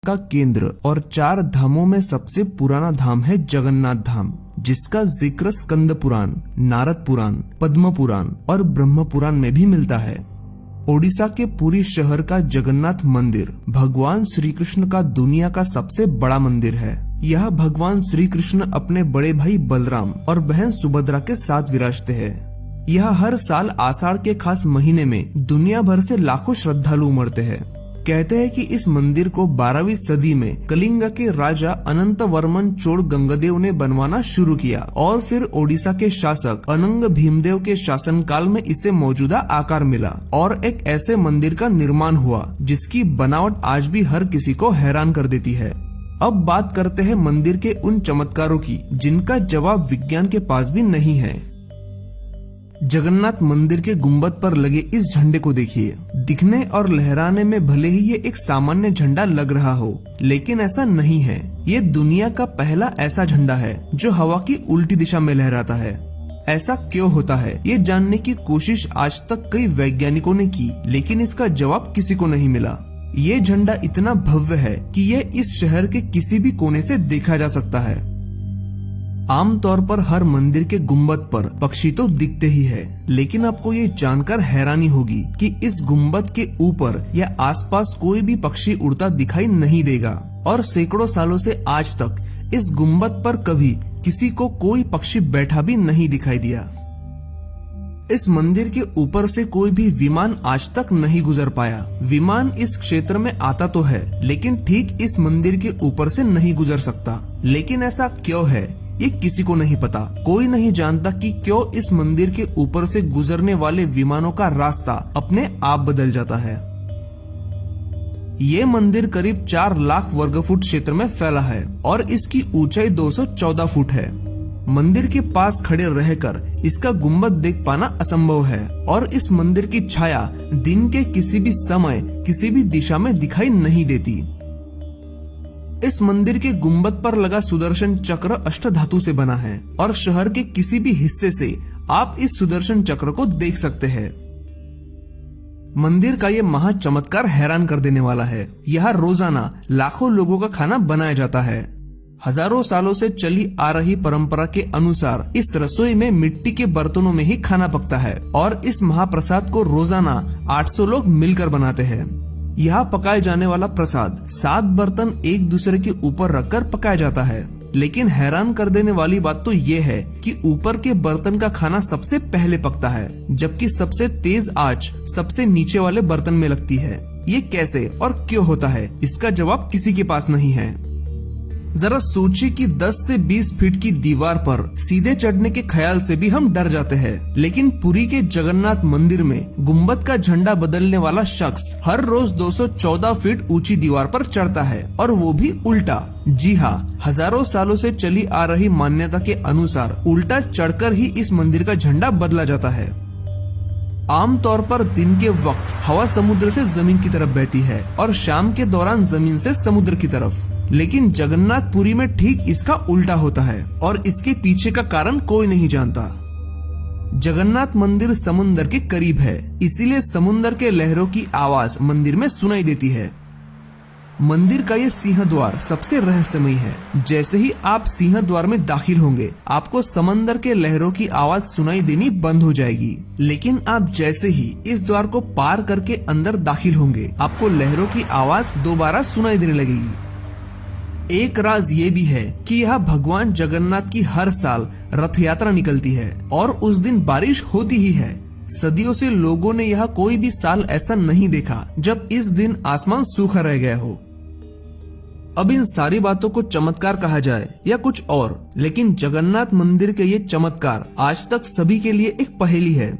का केंद्र और 4 धामों में सबसे पुराना धाम है जगन्नाथ धाम, जिसका जिक्र स्कंद पुराण, नारद पुराण, पद्म पुराण और ब्रह्म पुराण में भी मिलता है। ओडिशा के पुरी शहर का जगन्नाथ मंदिर भगवान श्री कृष्ण का दुनिया का सबसे बड़ा मंदिर है। यह भगवान श्री कृष्ण अपने बड़े भाई बलराम और बहन सुभद्रा के साथ विराजते हैं। यह हर साल आषाढ़ के खास महीने में दुनिया भर से लाखों श्रद्धालु उमड़ते हैं। कहते हैं कि इस मंदिर को 12वीं सदी में कलिंग के राजा अनंत वर्मन चोड़ गंगदेव ने बनवाना शुरू किया और फिर ओडिशा के शासक अनंग भीमदेव के शासनकाल में इसे मौजूदा आकार मिला और एक ऐसे मंदिर का निर्माण हुआ जिसकी बनावट आज भी हर किसी को हैरान कर देती है। अब बात करते हैं मंदिर के उन चमत्कारों की जिनका जवाब विज्ञान के पास भी नहीं है। जगन्नाथ मंदिर के गुंबद पर लगे इस झंडे को देखिए। दिखने और लहराने में भले ही ये एक सामान्य झंडा लग रहा हो, लेकिन ऐसा नहीं है। ये दुनिया का पहला ऐसा झंडा है जो हवा की उल्टी दिशा में लहराता है। ऐसा क्यों होता है, ये जानने की कोशिश आज तक कई वैज्ञानिकों ने की, लेकिन इसका जवाब किसी को नहीं मिला। ये झंडा इतना भव्य है कि ये इस शहर के किसी भी कोने से देखा जा सकता है। आमतौर पर हर मंदिर के गुंबद पर पक्षी तो दिखते ही है, लेकिन आपको ये जानकर हैरानी होगी कि इस गुंबद के ऊपर या आसपास कोई भी पक्षी उड़ता दिखाई नहीं देगा और सैकड़ों सालों से आज तक इस गुंबद पर कभी किसी को कोई पक्षी बैठा भी नहीं दिखाई दिया। इस मंदिर के ऊपर से कोई भी विमान आज तक नहीं गुजर पाया। विमान इस क्षेत्र में आता तो है, लेकिन ठीक इस मंदिर के ऊपर से नहीं गुजर सकता। लेकिन ऐसा क्यों है, ये किसी को नहीं पता। कोई नहीं जानता कि क्यों इस मंदिर के ऊपर से गुजरने वाले विमानों का रास्ता अपने आप बदल जाता है। ये मंदिर करीब 4 लाख वर्ग फुट क्षेत्र में फैला है और इसकी ऊंचाई 214 फुट है। मंदिर के पास खड़े रहकर इसका गुंबद देख पाना असंभव है और इस मंदिर की छाया दिन के किसी भी समय किसी भी दिशा में दिखाई नहीं देती। इस मंदिर के गुंबद पर लगा सुदर्शन चक्र अष्टधातु से बना है और शहर के किसी भी हिस्से से आप इस सुदर्शन चक्र को देख सकते हैं। मंदिर का ये महा चमत्कार हैरान कर देने वाला है। यहाँ रोजाना लाखों लोगों का खाना बनाया जाता है। हजारों सालों से चली आ रही परंपरा के अनुसार इस रसोई में मिट्टी के बर्तनों में ही खाना पकता है और इस महाप्रसाद को रोजाना 800 लोग मिलकर बनाते हैं। यहाँ पकाए जाने वाला प्रसाद 7 बर्तन एक दूसरे के ऊपर रखकर पकाया जाता है। लेकिन हैरान कर देने वाली बात तो ये है कि ऊपर के बर्तन का खाना सबसे पहले पकता है, जबकि सबसे तेज आंच सबसे नीचे वाले बर्तन में लगती है। ये कैसे और क्यों होता है, इसका जवाब किसी के पास नहीं है। जरा सोचिए कि 10 से 20 फीट की दीवार पर सीधे चढ़ने के ख्याल से भी हम डर जाते हैं, लेकिन पुरी के जगन्नाथ मंदिर में गुंबद का झंडा बदलने वाला शख्स हर रोज 214 फीट ऊंची दीवार पर चढ़ता है और वो भी उल्टा। जी हाँ, हजारों सालों से चली आ रही मान्यता के अनुसार उल्टा चढ़कर ही इस मंदिर का झंडा बदला जाता है। आमतौर पर दिन के वक्त हवा समुद्र से जमीन की तरफ बहती है और शाम के दौरान जमीन से समुद्र की तरफ, लेकिन जगन्नाथपुरी में ठीक इसका उल्टा होता है और इसके पीछे का कारण कोई नहीं जानता। जगन्नाथ मंदिर समुद्र के करीब है, इसीलिए समुद्र के लहरों की आवाज मंदिर में सुनाई देती है। मंदिर का ये सिंह द्वार सबसे रहस्यमयी है। जैसे ही आप सिंह द्वार में दाखिल होंगे, आपको समंदर के लहरों की आवाज सुनाई देनी बंद हो जाएगी, लेकिन आप जैसे ही इस द्वार को पार करके अंदर दाखिल होंगे, आपको लहरों की आवाज दोबारा सुनाई देने लगेगी। एक राज ये भी है कि यहाँ भगवान जगन्नाथ की हर साल रथ यात्रा निकलती है और उस दिन बारिश होती ही है। सदियों से लोगों ने यहाँ कोई भी साल ऐसा नहीं देखा जब इस दिन आसमान सूखा रह गया हो। अब इन सारी बातों को चमत्कार कहा जाए या कुछ और, लेकिन जगन्नाथ मंदिर के ये चमत्कार आज तक सभी के लिए एक पहेली है।